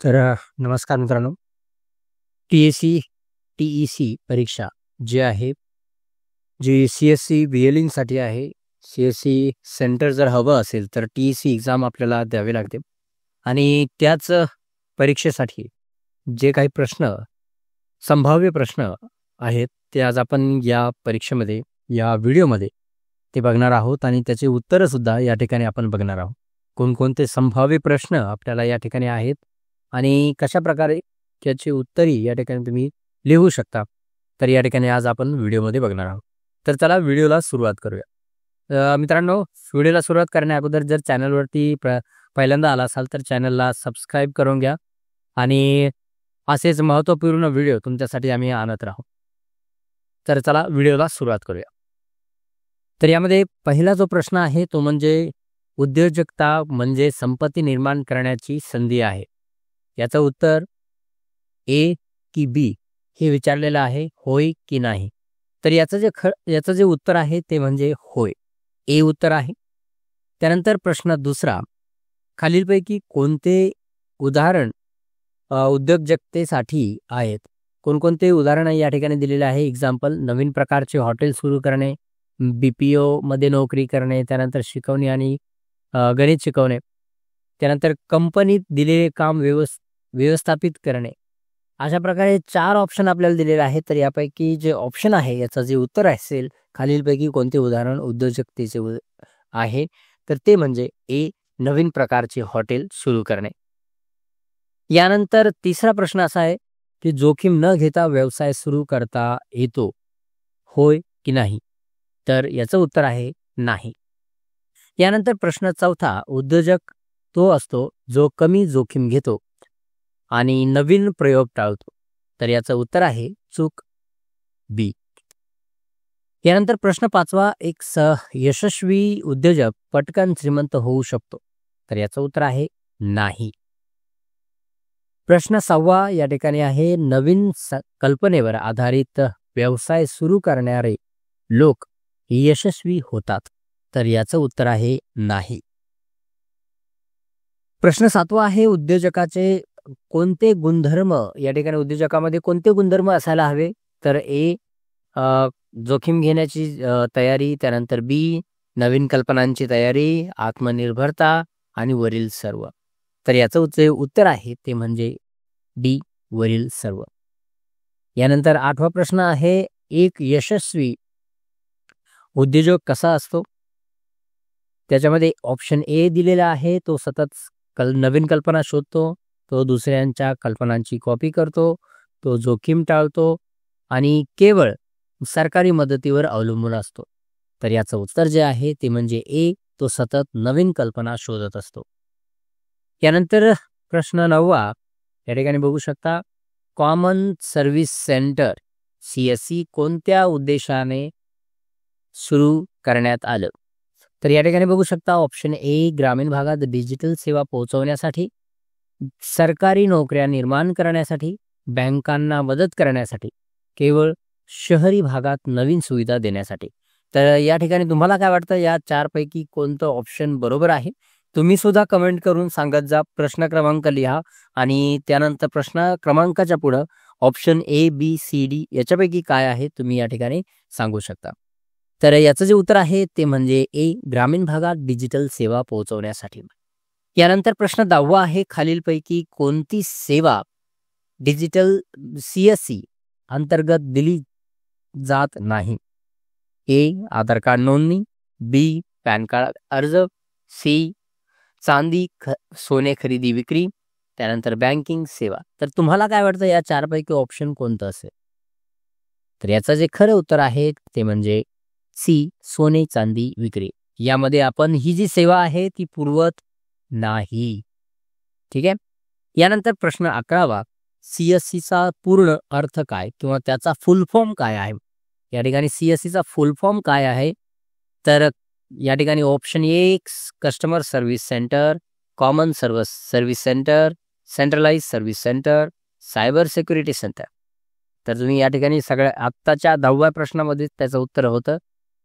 तर नमस्कार मित्रांनो. टी-एस-सी, टी-ई-सी परीक्षा जी आहे, जी सी-एस-सी व्ही-एलिंगसाठी आहे. सी-एस-सी सेंटर जर हवं असेल तर टी-ई-सी एक्झाम आपल्याला द्यावी लागते आणि त्याच परीक्षेसाठी जे काही प्रश्न, संभाव्य प्रश्न आहेत, ते आज आपण या परीक्षेमध्ये, या व्हिडिओमध्ये ते बघणार आहोत आणि त्याची उत्तरंसुद्धा या ठिकाणी आपण बघणार आहोत. कोणकोणते संभाव्य प्रश्न आपल्याला या ठिकाणी आहेत आणि कशाप्रकारे त्याची उत्तरे या ठिकाणी तुम्ही लिहू शकता. तर या ठिकाणी आज आपण व्हिडिओमध्ये बघणार आहोत. तर चला व्हिडिओला सुरुवात करूया. मित्रांनो, व्हिडिओला सुरुवात करण्याअगोदर जर चॅनलवरती पहिल्यांदा आला असाल तर चॅनलला सबस्क्राईब करून घ्या आणि असेच महत्त्वपूर्ण व्हिडिओ तुमच्यासाठी आम्ही आणत राहू. तर चला व्हिडिओला सुरुवात करूया. तर यामध्ये पहिला जो प्रश्न आहे तो म्हणजे उद्योजकता म्हणजे संपत्ती निर्माण करण्याची संधी आहे. याचं उत्तर ए की बी हे विचारलेलं आहे, होय की नाही. तर याचं जे उत्तर आहे ते म्हणजे होय, ए उत्तर आहे. त्यानंतर प्रश्न दुसरा, खालीलपैकी कोणते उदाहरण उद्योजकतेसाठी आहेत. कोणकोणते उदाहरण या ठिकाणी दिलेले आहे. एक्झाम्पल, नवीन प्रकारचे हॉटेल सुरू करणे, BPO मध्ये नोकरी करणे, त्यानंतर शिकवणे आणि गणित शिकवणे, त्यानंतर कंपनीत दिलेले काम व्यवस्थापित करणे. अशा प्रकारे 4 ऑप्शन आपल्याला दिलेले आहेत. तर यापैकी जे ऑप्शन आहे याचं जे उत्तर असेल, खालीलपैकी कोणते उदाहरण उद्योजकतेचे आहे, तर ते म्हणजे ए, नवीन प्रकारचे हॉटेल सुरू करणे. यानंतर तिसरा प्रश्न असा आहे की जोखीम न घेता व्यवसाय सुरू करता येतो, होय की नाही. तर याचं उत्तर आहे नाही. यानंतर प्रश्न चौथा, उद्योजक तो असतो जो कमी जोखीम घेतो आणि नवीन प्रयोग टाळतो. तर याचं उत्तर आहे चूक बी. यानंतर प्रश्न पाचवा, एक यशस्वी उद्योजक पटकन श्रीमंत होऊ शकतो. तर याचं उत्तर आहे नाही. प्रश्न सहावा या ठिकाणी आहे, नवीन कल्पनेवर आधारित व्यवसाय सुरू करणारे लोक यशस्वी होतात. तर याचं उत्तर आहे नाही. प्रश्न सातवा आहे, उद्योजकाचे कोणते गुणधर्म या ठिकाणी उद्योजकामध्ये कोणते गुणधर्म असायला हवे. तर ए, जोखीम घेण्याची तयारी, त्यानंतर बी, नवीन कल्पनांची तयारी, आत्मनिर्भरता आणि वरील सर्व. तर याचं जे उत्तर आहे ते म्हणजे डी, वरील सर्व. यानंतर आठवा प्रश्न आहे, एक यशस्वी उद्योजक कसा असतो. त्याच्यामध्ये ऑप्शन ए दिलेला आहे, तो सतत नवीन कल्पना शोधतो, तो दुसऱ्यांच्या कल्पनांची कॉपी करतो, तो जोखीम टाळतो आणि केवळ सरकारी मदतीवर अवलंबून असतो. तर याचं उत्तर जे आहे ते म्हणजे ए, तो सतत नवीन कल्पना शोधत असतो. यानंतर प्रश्न नववा या ठिकाणी बघू शकता, कॉमन सर्व्हिस सेंटर CSC कोणत्या उद्देशाने सुरू करण्यात आलं. तर या ठिकाणी बघू शकता ऑप्शन ए, ग्रामीण भागात डिजिटल सेवा पोहोचवण्यासाठी, सरकारी नोकऱ्या निर्माण करण्यासाठी, बँकांना मदत करण्यासाठी, केवळ शहरी भागात नवीन सुविधा देण्यासाठी. तर या ठिकाणी तुम्हाला काय वाटतं, या 4 पैकी कोणतं ऑप्शन बरोबर आहे. तुम्ही सुद्धा कमेंट करून सांगत जा. प्रश्न क्रमांक लिहा आणि त्यानंतर प्रश्न क्रमांकाच्या पुढं option A, B, C, D याच्यापैकी काय आहे तुम्ही या ठिकाणी सांगू शकता. तर याचं जे उत्तर आहे ते म्हणजे ए, ग्रामीण भागात डिजिटल सेवा पोहोचवण्यासाठी. यानंतर प्रश्न 10वा आहे, खालीलपैकी कोणती सेवा डिजिटल CSC अंतर्गत दिली जात नाही. ए, आधार कार्ड नोंदणी, बी, पॅन कार्ड अर्ज, सी, चांदी सोने खरेदी विक्री, त्यानंतर बँकिंग सेवा. तर तुम्हाला काय वाटतं, या 4 पैकी ऑप्शन कोणतं असेल. तर याचं जे खरं उत्तर आहे ते म्हणजे सी, सोने चांदी विक्री. यामध्ये आपण ही जी सेवा आहे ती पुरवत नाही. ठीक आहे. यानंतर प्रश्न 11वा, CSCचा पूर्ण अर्थ काय किंवा त्याचा फुल फॉर्म काय आहे. या ठिकाणी CSCचा फुल फॉर्म काय आहे. तर या ठिकाणी option A, customer service centre, common service centre, centralise service centre, cyber security centre. तर तुम्ही या ठिकाणी सगळ्या आत्ताच्या 10व्या प्रश्नामध्ये त्याचं उत्तर होतं.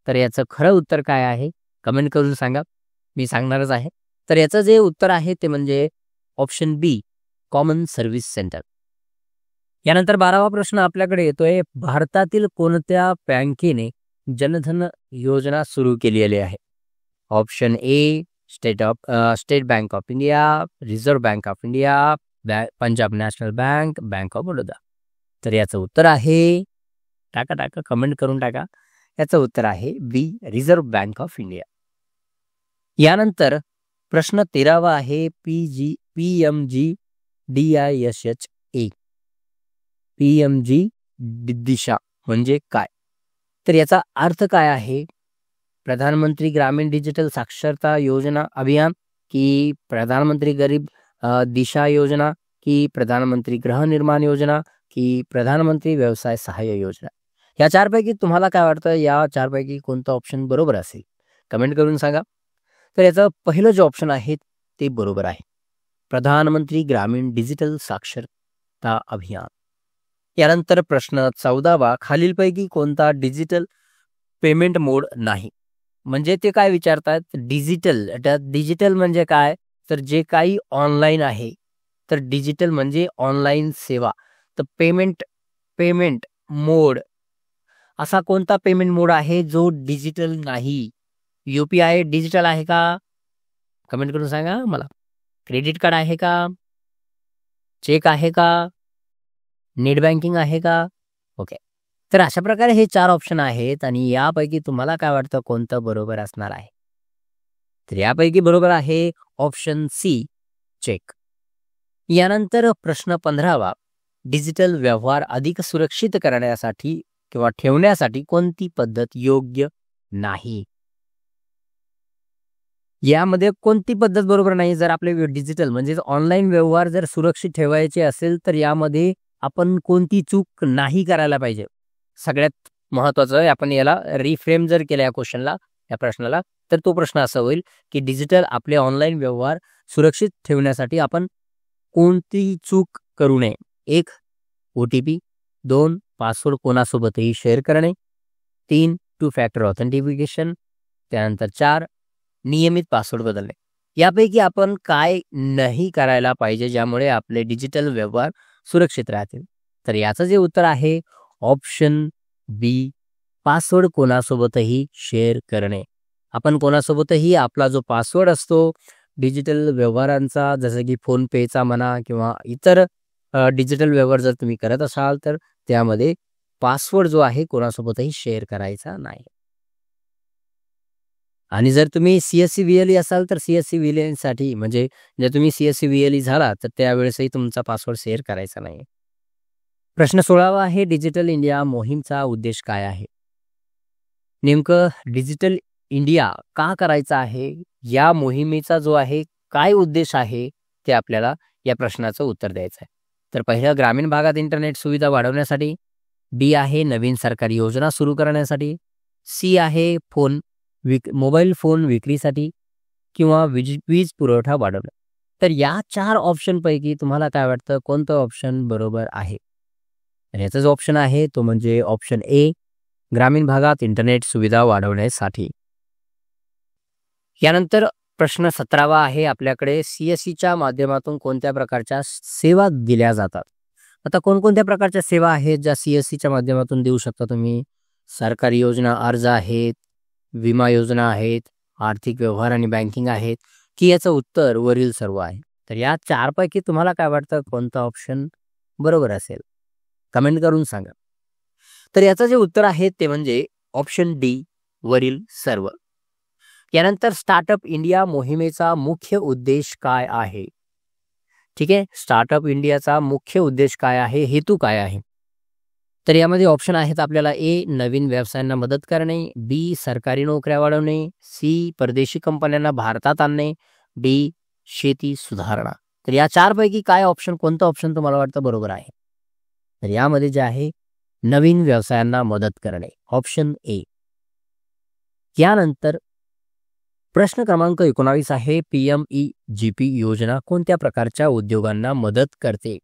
तर याचं खरं उत्तर काय आहे कमेंट करून सांगा, मी सांगणारच आहे. तर याचं जे उत्तर आहे ते म्हणजे ऑप्शन बी, कॉमन सर्व्हिस सेंटर. यानंतर 12वा प्रश्न आपल्याकडे येतोय, भारतातील कोणत्या बँकेने जनधन योजना सुरू केलेली आहे? Option A state bank of India, reserve bank of India, Punjab national bank, bank of Baroda. तर याचं उत्तर आहे, टाका कमेंट करून टाका, याचं उत्तर आहे बी रिझर्व्ह बँक ऑफ इंडिया. यानंतर प्रश्न 13वा आहे, PMGDISHA. PMG दिशा म्हणजे काय? तर याचा अर्थ काय आहे? प्रधानमंत्री ग्रामीण डिजिटल साक्षरता योजना अभियान, की प्रधानमंत्री गरीब दिशा योजना, की प्रधानमंत्री गृहनिर्माण योजना, की प्रधानमंत्री व्यवसाय सहाय्य योजना. या चारपैकी तुम्हाला काय वाटतं, या चारपैकी कोणतं ऑप्शन बरोबर असेल? कमेंट करून सांगा. तर याचं पहिलं जे ऑप्शन आहे ते बरोबर आहे, प्रधानमंत्री ग्रामीण डिजिटल साक्षरता अभियान. यानंतर प्रश्न 14वा, खालीलपैकी कोणता डिजिटल पेमेंट मोड नाही? म्हणजे ते काय विचारतात, डिजिटल म्हणजे काय, तर जे काही ऑनलाईन आहे, तर डिजिटल म्हणजे ऑनलाईन सेवा. तर पेमेंट मोड, असा कोणता पेमेंट मोड आहे जो डिजिटल नाही? UPI डिजिटल आहे का? कमेंट करून सांगा मला. क्रेडिट कार्ड आहे का? चेक आहे का? नेट बँकिंग आहे का? ओके. तर अशा प्रकारे हे 4 ऑप्शन आहेत आणि यापैकी तुम्हाला काय वाटतं कोणतं बरोबर असणार आहे? तर यापैकी बरोबर आहे ऑप्शन सी, चेक. यानंतर प्रश्न 15वा, डिजिटल व्यवहार अधिक सुरक्षित करण्यासाठी किंवा ठेवण्यासाठी कोणती पद्धत योग्य नाही? यामध्ये कोणती पद्धत बरोबर नाही? जर आपले डिजिटल म्हणजे ऑनलाईन व्यवहार जर सुरक्षित ठेवायचे असेल, तर यामध्ये आपण कोणती चूक नाही करायला पाहिजे? सगळ्यात महत्वाचं आहे, आपण याला रिफ्रेम जर केलं या क्वेश्चनला, या प्रश्नाला, तर तो प्रश्न असा होईल की डिजिटल आपले ऑनलाईन व्यवहार सुरक्षित ठेवण्यासाठी आपण कोणती चूक करू नये? 1. OTP, 2. पासवर्ड कोणासोबतही शेअर करणे, 3. 2 फॅक्टर ऑथेंटिफिकेशन, त्यानंतर 4. नियमित पासवर्ड बदलणे. यापैकी आपण काय नाही करायला पाहिजे ज्यामुळे आपले डिजिटल व्यवहार सुरक्षित राहतील? तर याचं जे उत्तर आहे ऑप्शन बी, पासवर्ड कोणासोबतही शेअर करणे. आपण कोणासोबतही आपला जो पासवर्ड असतो डिजिटल व्यवहारांचा, जसं की फोन पेचा म्हणा किंवा इतर डिजिटल व्यवहार जर तुम्ही करत असाल, तर त्यामध्ये पासवर्ड जो आहे कोणासोबतही शेअर करायचा नाही. आणि जर तुम्ही CSC VLE असाल, तर CSC VLE साठी म्हणजे जर तुम्ही CSC VLE झाला, तर त्यावेळेसही तुमचा पासवर्ड शेअर करायचा नाही. प्रश्न 16वा आहे, डिजिटल इंडिया मोहीमचा उद्देश काय आहे? नेमकं डिजिटल इंडिया का करायचा आहे? या मोहिमेचा जो आहे काय उद्देश आहे, ते आपल्याला या प्रश्नाचं उत्तर द्यायचं आहे. तर पहिलं, ग्रामीण भागात इंटरनेट सुविधा वाढवण्यासाठी. B आहे नवीन सरकारी योजना सुरू करण्यासाठी. C आहे मोबाईल फोन विक्रीसाठी, किंवा वीज पुरवठा वाढवणं. तर या 4 ऑप्शन पैकी तुम्हाला काय वाटतं कोणतं ऑप्शन बरोबर आहे? तर याचा जो ऑप्शन आहे तो म्हणजे ऑप्शन ए, ग्रामीण भागात इंटरनेट सुविधा वाढवण्यासाठी. यानंतर प्रश्न 17वा आहे आपल्याकडे, CSCच्या माध्यमातून कोणत्या प्रकारच्या सेवा दिल्या जातात? आता कोणकोणत्या प्रकारच्या सेवा आहेत ज्या CSCच्या माध्यमातून देऊ शकता तुम्ही? सरकारी योजना अर्ज आहेत, विमा योजना आहेत, आर्थिक व्यवहार आणि बँकिंग आहेत, की याचं उत्तर वरील सर्व आहे? तर या 4 पैकी तुम्हाला काय वाटतं कोणतं ऑप्शन बरोबर असेल? कमेंट करून सांगा. तर याचं जे उत्तर आहे ते म्हणजे ऑप्शन डी, वरील सर्व. यानंतर स्टार्टअप इंडिया मोहिमेचा मुख्य उद्देश काय आहे? ठीक आहे, स्टार्टअप इंडियाचा मुख्य उद्देश काय आहे, हेतू काय आहे? तर यामध्ये ऑप्शन आहेत आपल्याला, ए नवीन व्यवसायांना मदत करणे, बी सरकारी नोकऱ्या वाढवणे, सी परदेशी कंपन्यांना भारतात आणणे, डी शेती सुधारणा. तर या 4 पैकी काय ऑप्शन, कोणतं ऑप्शन तुम्हाला वाटतं बरोबर आहे? तर यामध्ये जे आहे नवीन व्यवसायांना मदत करणे, ऑप्शन ए. यानंतर प्रश्न क्रमांक 19 आहे, PMEGP योजना कोणत्या प्रकारच्या उद्योगांना मदत करते?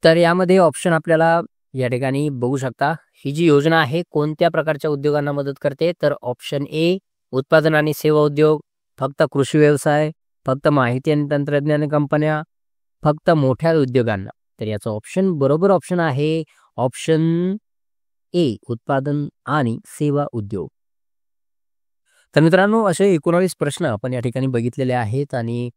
तर यामध्ये ऑप्शन आपल्याला या ठिकाणी बघू शकता. ही जी योजना आहे कोणत्या प्रकारच्या उद्योगांना मदत करते? तर ऑप्शन ए, उत्पादन आणि सेवा उद्योग, फक्त कृषी व्यवसाय, फक्त माहिती आणि तंत्रज्ञान कंपन्या, फक्त मोठ्या उद्योगांना. तर याचं ऑप्शन बरोबर ऑप्शन आहे ऑप्शन ए, उत्पादन आणि सेवा उद्योग. तर मित्रांनो, असे 19 प्रश्न आपण या ठिकाणी बघितलेले आहेत आणि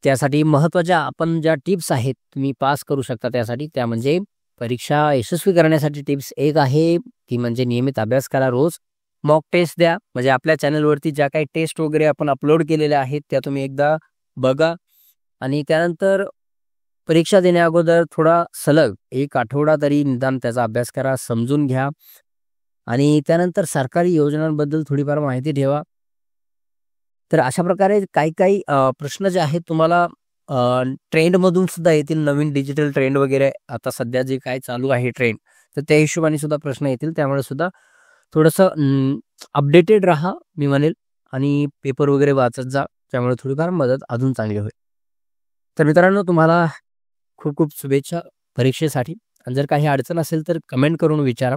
त्यासाठी महत्त्वाच्या आपण ज्या टिप्स आहेत तुम्ही पास करू शकता त्यासाठी, त्या म्हणजे परीक्षा यशस्वी करण्यासाठी टिप्स एक आहे ती म्हणजे नियमित अभ्यास करा, रोज मॉक टेस्ट द्या. म्हणजे आपल्या चॅनलवरती ज्या काही टेस्ट वगैरे आपण अपलोड केलेल्या आहेत त्या तुम्ही एकदा बघा आणि त्यानंतर परीक्षा देण्या अगोदर थोडा सलग 1 आठवडा तरी निदान त्याचा अभ्यास करा, समजून घ्या आणि त्यानंतर सरकारी योजनांबद्दल थोडीफार माहिती ठेवा. तर अशा प्रकारे काही प्रश्न जे आहेत तुम्हाला ट्रेंडमधून सुद्धा येतील. नवीन डिजिटल ट्रेंड वगैरे आता सध्या जे काय चालू आहे ट्रेंड, तर त्या हिशोबाने सुद्धा प्रश्न येतील. त्यामुळे सुद्धा थोडंसं अपडेटेड राहा मी म्हणेल आणि पेपर वगैरे वाचत जा. त्यामुळे थोडीफार मदत अजून चांगली होईल. तर मित्रांनो, तुम्हाला खूप खूप शुभेच्छा परीक्षेसाठी आणि जर काही अडचण असेल तर कमेंट करून विचारा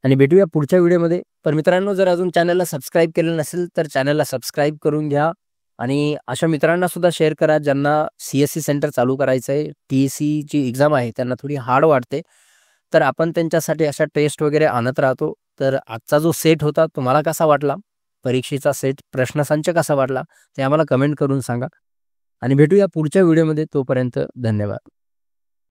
आणि भेटूया पुढच्या व्हिडिओमध्ये. पण मित्रांनो, जर अजून चॅनलला सबस्क्राईब केलं नसेल तर चॅनलला सबस्क्राईब करून घ्या आणि अशा मित्रांना सुद्धा शेअर करा ज्यांना CSC सेंटर चालू करायचं आहे. TSCची एक्झाम आहे त्यांना थोडी हार्ड वाटते, तर आपण त्यांच्यासाठी अशा टेस्ट वगैरे आणत राहतो. तर आजचा जो सेट होता तुम्हाला कसा वाटला, परीक्षेचा सेट प्रश्नसंच कसा वाटला ते आम्हाला कमेंट करून सांगा आणि भेटूया पुढच्या व्हिडिओमध्ये. तोपर्यंत धन्यवाद.